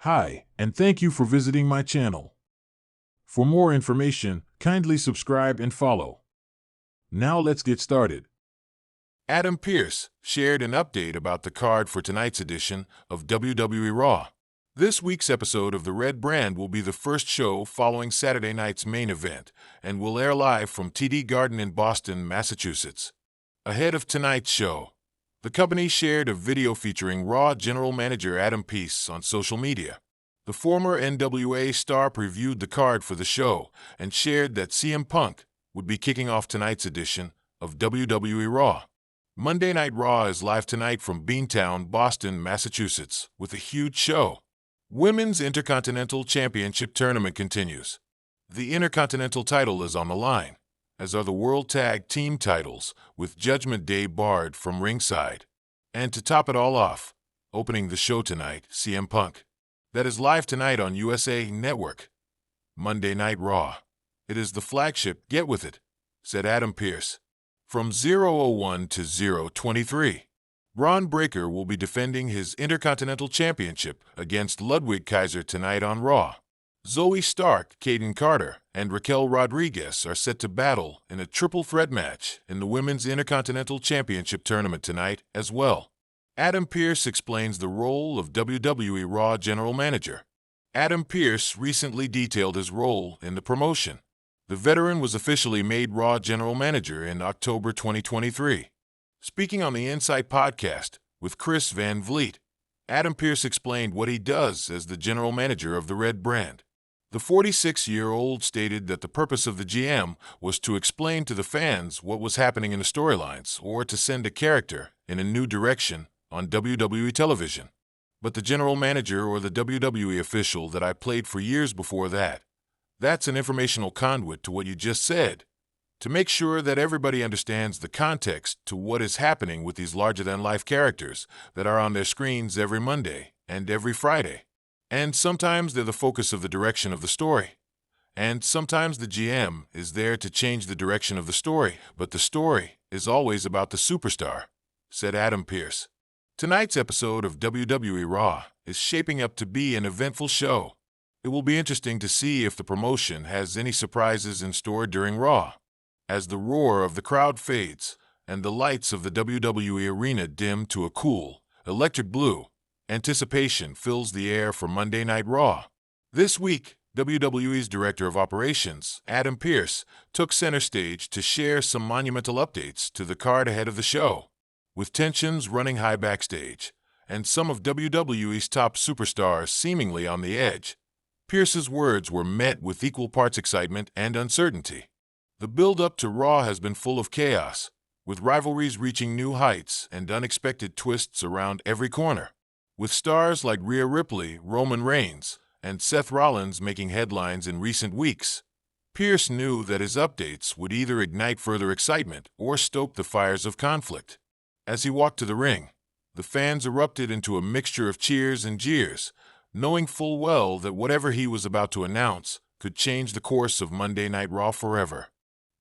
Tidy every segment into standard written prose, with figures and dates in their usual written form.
Hi, and thank you for visiting my channel. For more information, kindly subscribe and follow. Now let's get started. Adam Pearce shared an update about the card for tonight's edition of WWE Raw. This week's episode of the Red Brand will be the first show following Saturday night's main event and will air live from TD Garden in Boston, Massachusetts. Ahead of tonight's show, the company shared a video featuring Raw General Manager Adam Pearce on social media. The former NWA star previewed the card for the show and shared that CM Punk would be kicking off tonight's edition of WWE Raw. Monday Night Raw is live tonight from Beantown, Boston, Massachusetts, with a huge show. Women's Intercontinental Championship Tournament continues. The Intercontinental title is on the line, as are the World Tag Team titles, with Judgment Day barred from ringside. And to top it all off, opening the show tonight, CM Punk. That is live tonight on USA Network. Monday Night Raw. It is the flagship, get with it, said Adam Pearce. From 001 to 023, Braun Breaker will be defending his Intercontinental Championship against Ludwig Kaiser tonight on Raw. Zoe Stark, Kaden Carter, and Raquel Rodriguez are set to battle in a triple threat match in the Women's Intercontinental Championship Tournament tonight as well. Adam Pearce explains the role of WWE Raw General Manager. Adam Pearce recently detailed his role in the promotion. The veteran was officially made Raw General Manager in October 2023. Speaking on the Insight podcast with Chris Van Vliet, Adam Pearce explained what he does as the General Manager of the Red Brand. The 46-year-old stated that the purpose of the GM was to explain to the fans what was happening in the storylines or to send a character in a new direction on WWE television. But the general manager or the WWE official that I played for years before that's an informational conduit to what you just said, to make sure that everybody understands the context to what is happening with these larger-than-life characters that are on their screens every Monday and every Friday. And sometimes they're the focus of the direction of the story. And sometimes the GM is there to change the direction of the story, but the story is always about the superstar, said Adam Pearce. Tonight's episode of WWE Raw is shaping up to be an eventful show. It will be interesting to see if the promotion has any surprises in store during Raw. As the roar of the crowd fades and the lights of the WWE arena dim to a cool, electric blue, anticipation fills the air for Monday Night Raw. This week, WWE's Director of Operations, Adam Pearce, took center stage to share some monumental updates to the card ahead of the show. With tensions running high backstage, and some of WWE's top superstars seemingly on the edge, Pearce's words were met with equal parts excitement and uncertainty. The build-up to Raw has been full of chaos, with rivalries reaching new heights and unexpected twists around every corner. With stars like Rhea Ripley, Roman Reigns, and Seth Rollins making headlines in recent weeks, Pearce knew that his updates would either ignite further excitement or stoke the fires of conflict. As he walked to the ring, the fans erupted into a mixture of cheers and jeers, knowing full well that whatever he was about to announce could change the course of Monday Night Raw forever.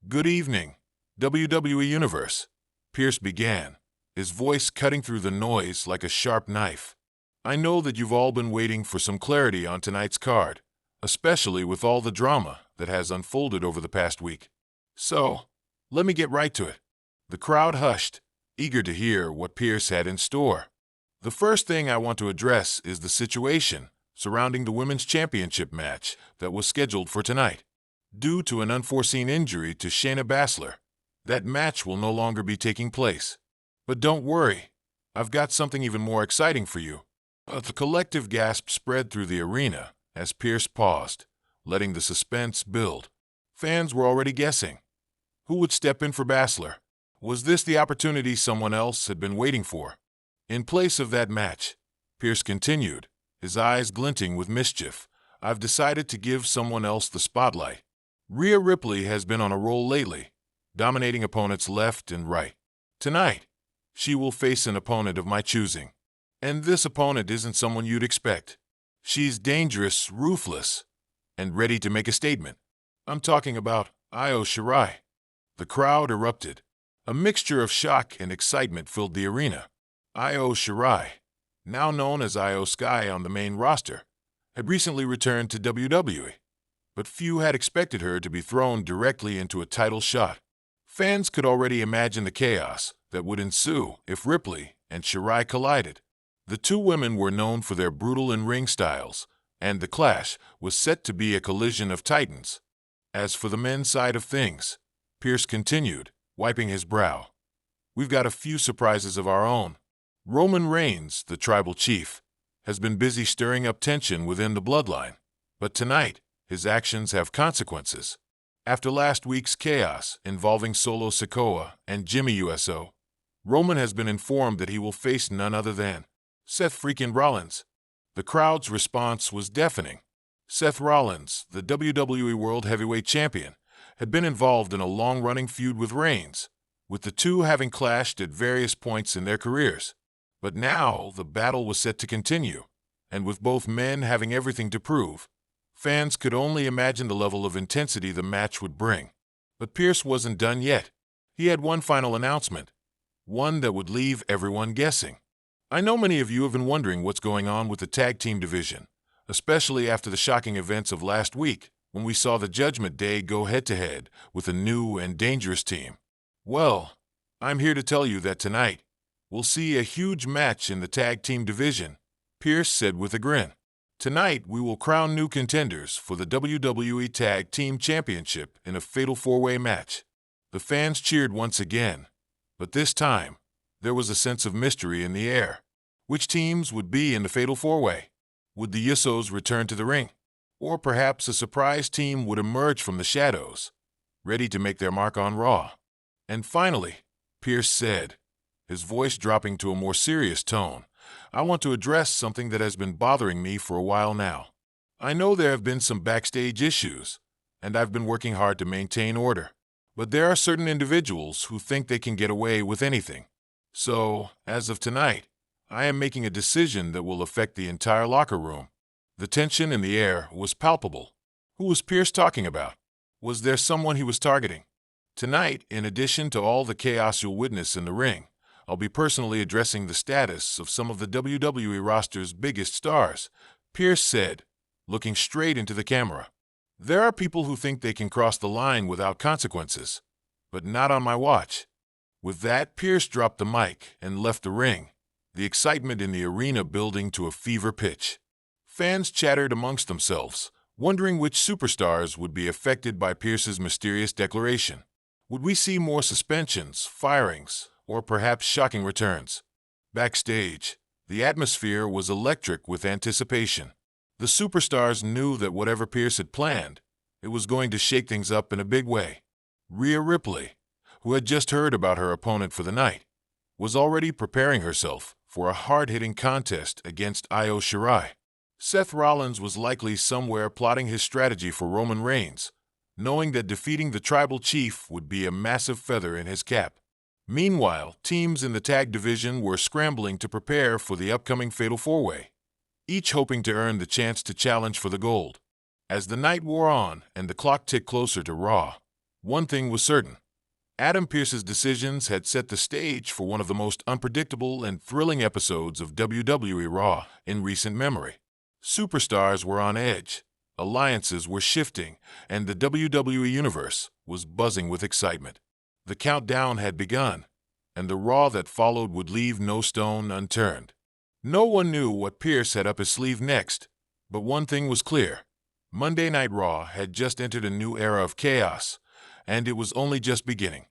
Good evening, WWE Universe, Pearce began, his voice cutting through the noise like a sharp knife. I know that you've all been waiting for some clarity on tonight's card, especially with all the drama that has unfolded over the past week. So, let me get right to it. The crowd hushed, eager to hear what Pearce had in store. The first thing I want to address is the situation surrounding the Women's Championship match that was scheduled for tonight. Due to an unforeseen injury to Shayna Baszler, that match will no longer be taking place. But don't worry, I've got something even more exciting for you. A collective gasp spread through the arena as Pearce paused, letting the suspense build. Fans were already guessing. Who would step in for Baszler? Was this the opportunity someone else had been waiting for? In place of that match, Pearce continued, his eyes glinting with mischief, I've decided to give someone else the spotlight. Rhea Ripley has been on a roll lately, dominating opponents left and right. Tonight, she will face an opponent of my choosing. And this opponent isn't someone you'd expect. She's dangerous, ruthless, and ready to make a statement. I'm talking about Io Shirai. The crowd erupted. A mixture of shock and excitement filled the arena. Io Shirai, now known as Io Sky on the main roster, had recently returned to WWE, but few had expected her to be thrown directly into a title shot. Fans could already imagine the chaos that would ensue if Ripley and Shirai collided. The two women were known for their brutal in-ring styles, and the clash was set to be a collision of titans. As for the men's side of things, Pearce continued, wiping his brow. We've got a few surprises of our own. Roman Reigns, the tribal chief, has been busy stirring up tension within the bloodline, but tonight his actions have consequences. After last week's chaos involving Solo Sikoa and Jimmy USO, Roman has been informed that he will face none other than Seth freaking Rollins. The crowd's response was deafening. Seth Rollins, the WWE World Heavyweight Champion, had been involved in a long-running feud with Reigns, with the two having clashed at various points in their careers. But now the battle was set to continue, and with both men having everything to prove, fans could only imagine the level of intensity the match would bring. But Pearce wasn't done yet. He had one final announcement, one that would leave everyone guessing. I know many of you have been wondering what's going on with the tag team division, especially after the shocking events of last week when we saw the Judgment Day go head-to-head with a new and dangerous team. Well, I'm here to tell you that tonight we'll see a huge match in the tag team division, Pearce said with a grin. Tonight we will crown new contenders for the WWE Tag Team Championship in a fatal four-way match. The fans cheered once again, but this time there was a sense of mystery in the air. Which teams would be in the fatal four-way? Would the Usos return to the ring? Or perhaps a surprise team would emerge from the shadows, ready to make their mark on Raw? And finally, Pearce said, his voice dropping to a more serious tone, I want to address something that has been bothering me for a while now. I know there have been some backstage issues, and I've been working hard to maintain order. But there are certain individuals who think they can get away with anything. So, as of tonight, I am making a decision that will affect the entire locker room. The tension in the air was palpable. Who was Pearce talking about? Was there someone he was targeting? Tonight, in addition to all the chaos you'll witness in the ring, I'll be personally addressing the status of some of the WWE roster's biggest stars, Pearce said, looking straight into the camera. There are people who think they can cross the line without consequences, but not on my watch. With that, Pearce dropped the mic and left the ring, the excitement in the arena building to a fever pitch. Fans chattered amongst themselves, wondering which superstars would be affected by Pearce's mysterious declaration. Would we see more suspensions, firings, or perhaps shocking returns? Backstage, the atmosphere was electric with anticipation. The superstars knew that whatever Pearce had planned, it was going to shake things up in a big way. Rhea Ripley, who had just heard about her opponent for the night, was already preparing herself for a hard-hitting contest against Io Shirai. Seth Rollins was likely somewhere plotting his strategy for Roman Reigns, knowing that defeating the tribal chief would be a massive feather in his cap. Meanwhile, teams in the tag division were scrambling to prepare for the upcoming Fatal 4-Way, each hoping to earn the chance to challenge for the gold. As the night wore on and the clock ticked closer to Raw, one thing was certain. Adam Pearce's decisions had set the stage for one of the most unpredictable and thrilling episodes of WWE Raw in recent memory. Superstars were on edge, alliances were shifting, and the WWE Universe was buzzing with excitement. The countdown had begun, and the Raw that followed would leave no stone unturned. No one knew what Pearce had up his sleeve next, but one thing was clear. Monday Night Raw had just entered a new era of chaos, and it was only just beginning.